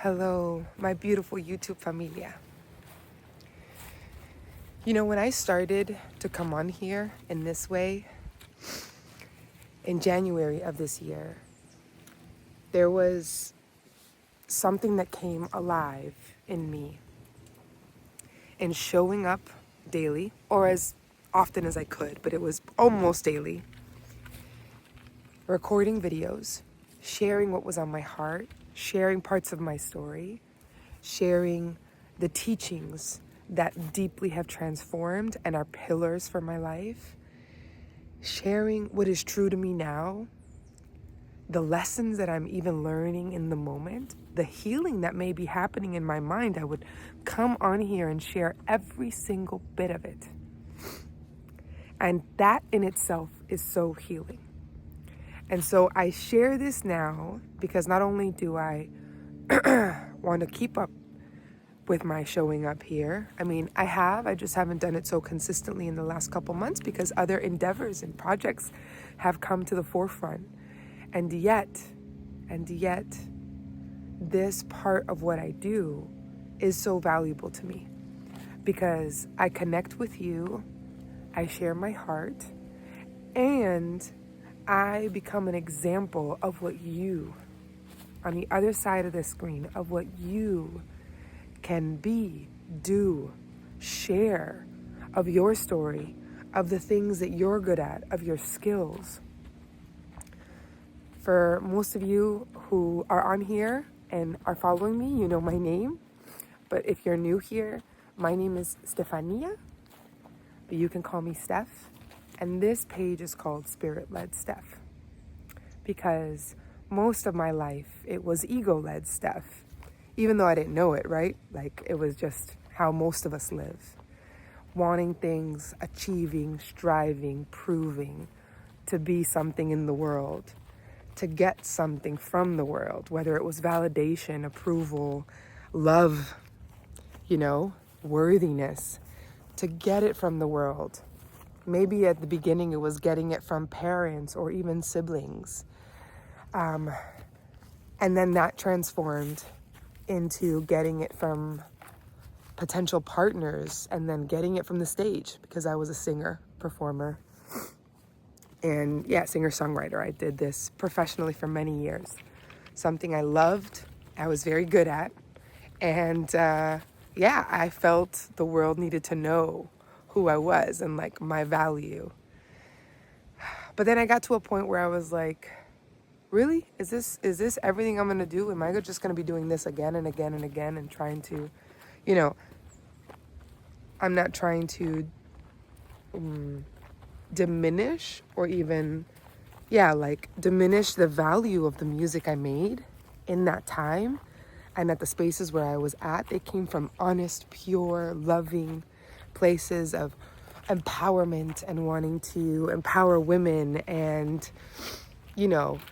Hello, my beautiful YouTube familia. You know, when I started to come on here in this way in January of this year, there was something that came alive in me in showing up daily, or as often as I could, but it was almost daily, recording videos, sharing what was on my heart, sharing parts of my story, sharing the teachings that deeply have transformed and are pillars for my life, sharing what is true to me now, the lessons that I'm even learning in the moment, the healing that may be happening in my mind. I would come on here and share every single bit of it. And that in itself is so healing. And so I share this now because not only do I want to keep up with my showing up here. I mean, I just haven't done it so consistently in the last couple months because other endeavors and projects have come to the forefront. And yet, this part of what I do is so valuable to me because I connect with you, I share my heart, and I become an example of what you, on the other side of the screen, of what you can be, do, share of your story, of the things that you're good at, of your skills. For most of you who are on here and are following me, you know my name. But if you're new here, my name is Stefania, but you can call me Steph. And this page is called Spirit-led Steph because most of my life, it was ego-led Steph. Even though I didn't know it, right? Like, it was just how most of us live. Wanting things, achieving, striving, proving to be something in the world, to get something from the world, whether it was validation, approval, love, worthiness, to get it from the world. Maybe at the beginning it was getting it from parents or even siblings. And then that transformed into getting it from potential partners and then getting it from the stage because I was a singer, performer, and singer-songwriter. I did this professionally for many years. Something I loved, I was very good at, and I felt the world needed to know who I was and like my value. But then I got to a point where I was like, really? Is this everything I'm going to do? Am I just going to be doing this again and again and again and trying to, I'm not trying to diminish or even, diminish the value of the music I made in that time and at the spaces where I was at. They came from honest, pure, loving places of empowerment and wanting to empower women and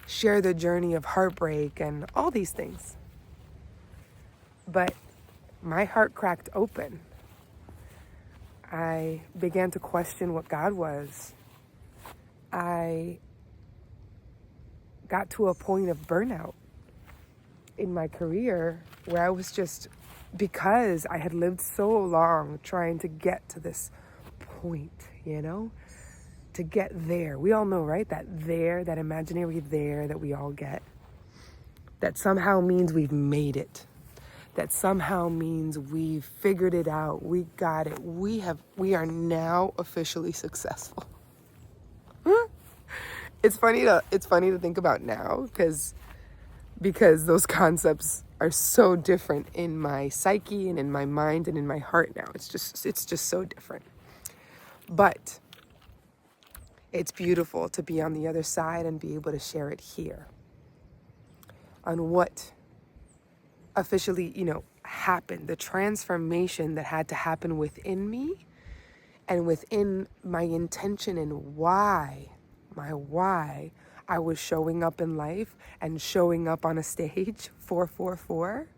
share the journey of heartbreak and all these things. But my heart cracked open. I began to question what God was. I got to a point of burnout in my career where I was just, because I had lived so long trying to get to this point, to get there. We all know, right? That imaginary there that we all get. That somehow means we've made it. That somehow means we've figured it out. We got it. We are now officially successful. It's funny to think about now because those concepts are so different in my psyche and in my mind and in my heart now. It's just so different. But it's beautiful to be on the other side and be able to share it here on what officially, happened, the transformation that had to happen within me and within my intention and why I was showing up in life and showing up on a stage 444.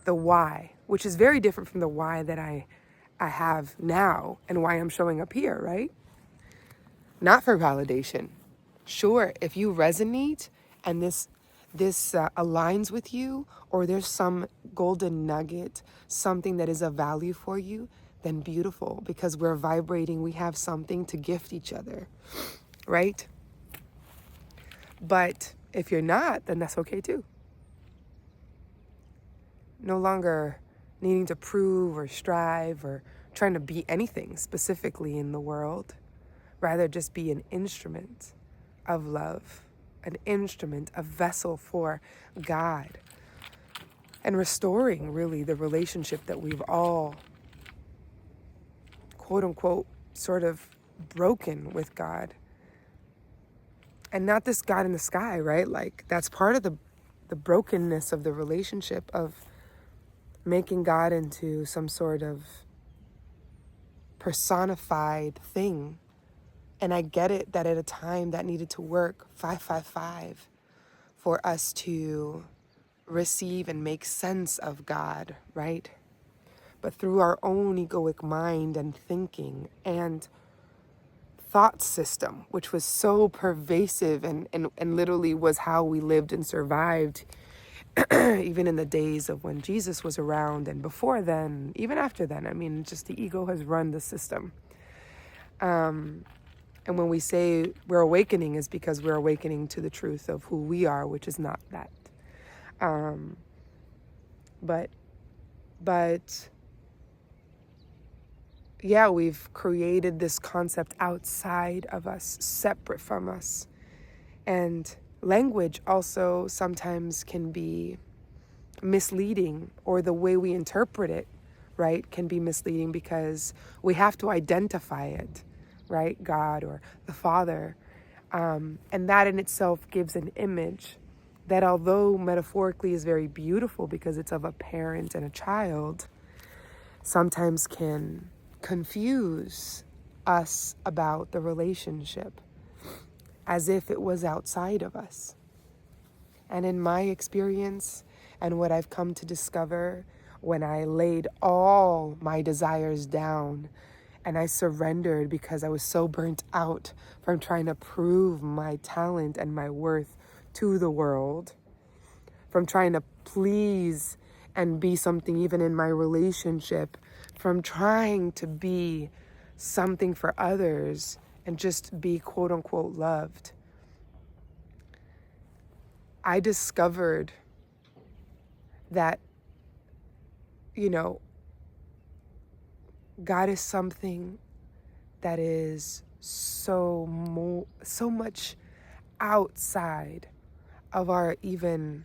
The why, which is very different from the why that I have now and why I'm showing up here, right? Not for validation. Sure, if you resonate and this this aligns with you, or there's some golden nugget, something that is of value for you, then beautiful, because we're vibrating, we have something to gift each other, right? But if you're not, then that's okay too. No longer needing to prove or strive or trying to be anything specifically in the world. Rather just be an instrument of love, an instrument, a vessel for God, and restoring really the relationship that we've all, quote unquote, sort of broken with God. And not this God in the sky, right? Like, that's part of the brokenness of the relationship, of making God into some sort of personified thing. And I get it that at a time that needed to work 555 for us to receive and make sense of God, right? But through our own egoic mind and thinking and thought system, which was so pervasive and literally was how we lived and survived, even in the days of when Jesus was around and before then, even after then. I mean, just the ego has run the system. And when we say we're awakening, is because we're awakening to the truth of who we are, which is not that. But yeah, we've created this concept outside of us, separate from us. And language also sometimes can be misleading, or the way we interpret it, right, can be misleading because we have to identify it, right? God or the Father. And that in itself gives an image that, although metaphorically is very beautiful because it's of a parent and a child, sometimes can confuse us about the relationship as if it was outside of us. And in my experience and what I've come to discover, when I laid all my desires down and I surrendered because I was so burnt out from trying to prove my talent and my worth to the world, from trying to please and be something even in my relationship, from trying to be something for others and just be quote unquote loved, I discovered that, God is something that is so much outside of our even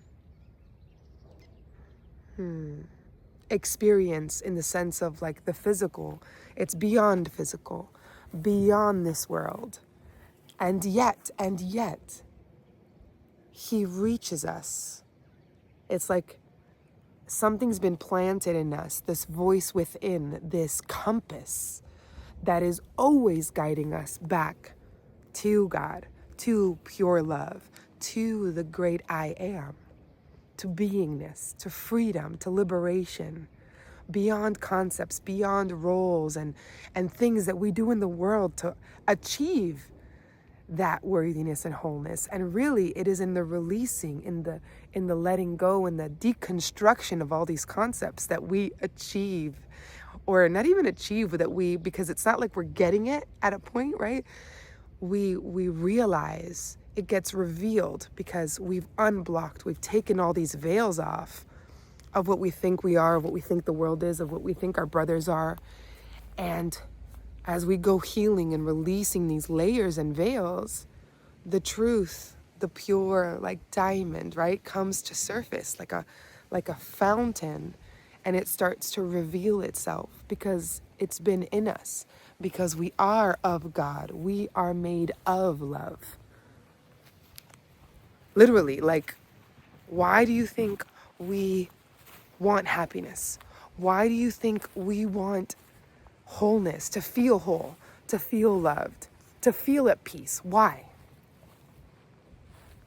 experience, in the sense of like the physical. It's beyond physical, beyond this world. And yet, he reaches us. It's like something's been planted in us, this voice within, this compass that is always guiding us back to God, to pure love, to the great I am, to beingness, to freedom, to liberation, beyond concepts, beyond roles and things that we do in the world to achieve that worthiness and wholeness. And really, it is in the releasing, in the letting go, and the deconstruction of all these concepts that we achieve, or not even achieve, that we, because it's not like we're getting it at a point, right? We realize it gets revealed because we've unblocked, we've taken all these veils off of what we think we are, of what we think the world is, of what we think our brothers are. And as we go healing and releasing these layers and veils, the truth, the pure, like diamond, right, comes to surface like a fountain, and it starts to reveal itself because it's been in us, because we are of God. We are made of love. Literally, like, why do you think we want happiness? Why do you think we want wholeness, to feel whole, to feel loved, to feel at peace? Why?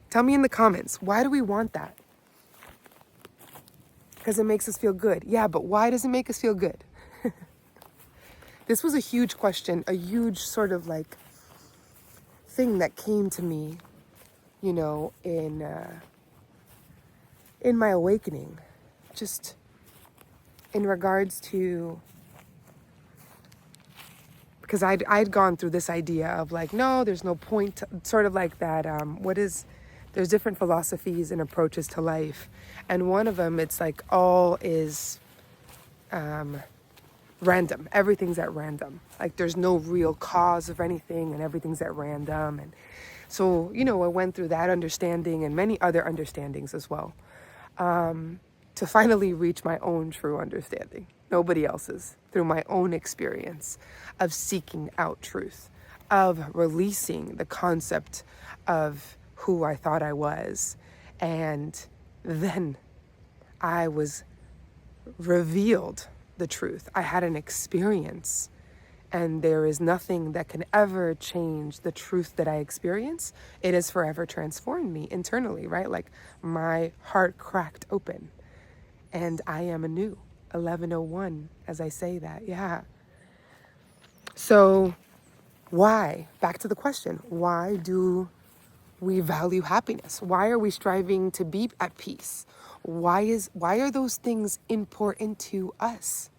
Tell me in the comments, why do we want that? Because it makes us feel good. Yeah, but why does it make us feel good? This was a huge question, a huge sort of like thing that came to me, in in my awakening, just in regards to, because I'd gone through this idea of like, no, there's no point to, sort of like that, there's different philosophies and approaches to life. And one of them, it's like all is random. Everything's at random. Like there's no real cause of anything and everything's at random. And so, I went through that understanding and many other understandings as well, to finally reach my own true understanding, nobody else's, through my own experience of seeking out truth, of releasing the concept of who I thought I was. And then I was revealed the truth. I had an experience, and there is nothing that can ever change the truth that I experience. It has forever transformed me internally, right? Like my heart cracked open and I am anew. 1101 as I say that. Yeah. So why? Back to the question. Why do we value happiness? Why are we striving to be at peace? Why are those things important to us?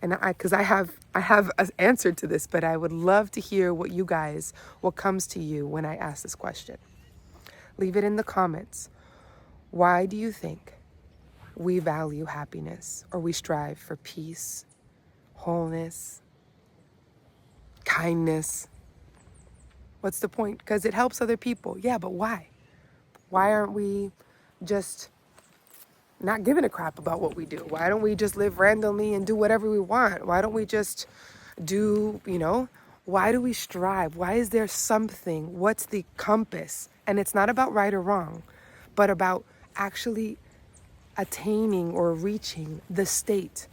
And because I have an answer to this, but I would love to hear what comes to you when I ask this question. Leave it in the comments. Why do you think we value happiness, or we strive for peace, wholeness, kindness? What's the point? Because it helps other people. Yeah, but why? Why aren't we just not giving a crap about what we do? Why don't we just live randomly and do whatever we want? Why don't we just do, why do we strive? Why is there something? What's the compass? And it's not about right or wrong, but about actually attaining or reaching the state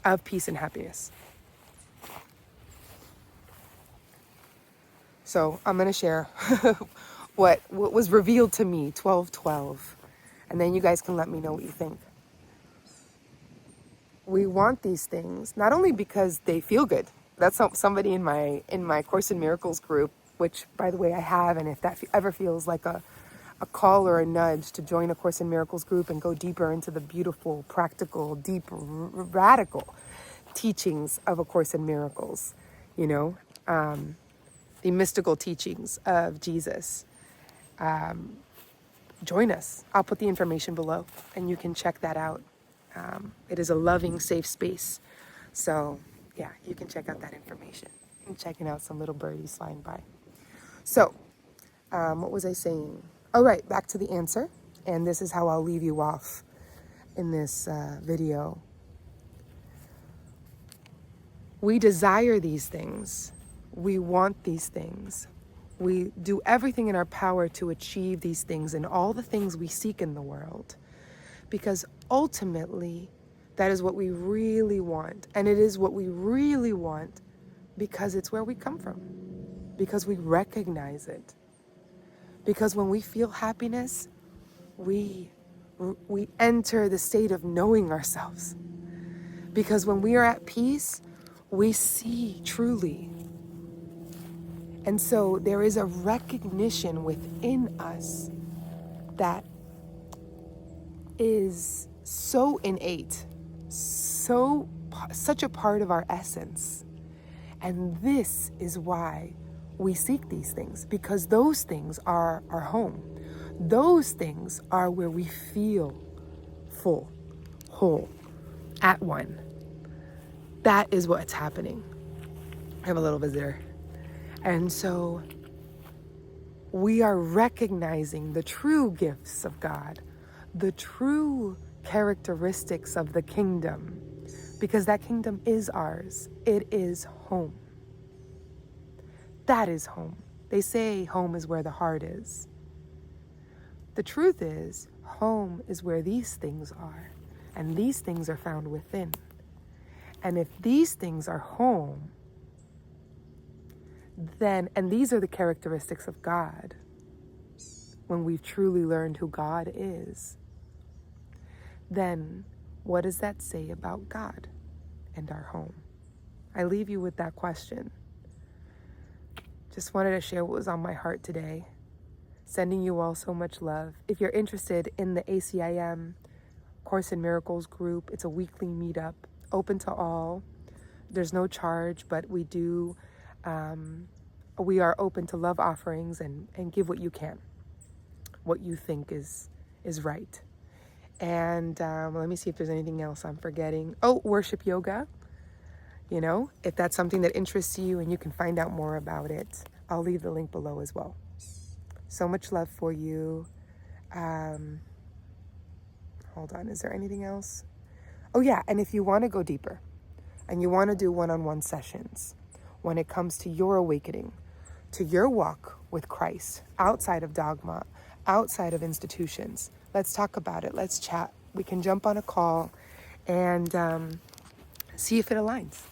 of peace and happiness. So I'm going to share what was revealed to me, 12/12. And then you guys can let me know what you think. We want these things, not only because they feel good. That's somebody in my Course in Miracles group, which, by the way, I have. And if that ever feels like a call or a nudge to join a Course in Miracles group and go deeper into the beautiful, practical, deep, radical teachings of A Course in Miracles, the mystical teachings of Jesus, join us. I'll put the information below and you can check that out. It is a loving, safe space. So yeah, you can check out that information. I'm checking out some little birdies flying by. So what was I saying? Oh, right, back to the answer. And this is how I'll leave you off in this video. We desire these things. We want these things. We do everything in our power to achieve these things and all the things we seek in the world, because ultimately that is what we really want. And it is what we really want because it's where we come from, because we recognize it. Because when we feel happiness, we enter the state of knowing ourselves. Because when we are at peace, we see truly. And so there is a recognition within us that is so innate, such a part of our essence. And this is why we seek these things, because those things are our home. Those things are where we feel full, whole, at one. That is what's happening. I have a little visitor. And so we are recognizing the true gifts of God, the true characteristics of the kingdom, because that kingdom is ours. It is home. That is home. They say home is where the heart is. The truth is, home is where these things are, and these things are found within. And if these things are home, then, and these are the characteristics of God, when we've truly learned who God is, then what does that say about God and our home? I leave you with that question. Just wanted to share what was on my heart today. Sending you all so much love. If you're interested in the ACIM Course in Miracles group, it's a weekly meetup, open to all. There's no charge, but we are open to love offerings and give what you can, what you think is right. And let me see if there's anything else I'm forgetting. Oh, worship yoga. You know, if that's something that interests you and you can find out more about it, I'll leave the link below as well. So much love for you. Hold on, is there anything else? Oh yeah, and if you want to go deeper and you want to do one-on-one sessions when it comes to your awakening, to your walk with Christ, outside of dogma, outside of institutions, let's talk about it. Let's chat. We can jump on a call and see if it aligns.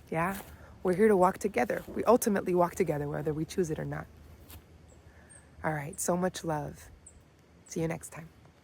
Yeah, we're here to walk together. We ultimately walk together, whether we choose it or not. All right, so much love. See you next time.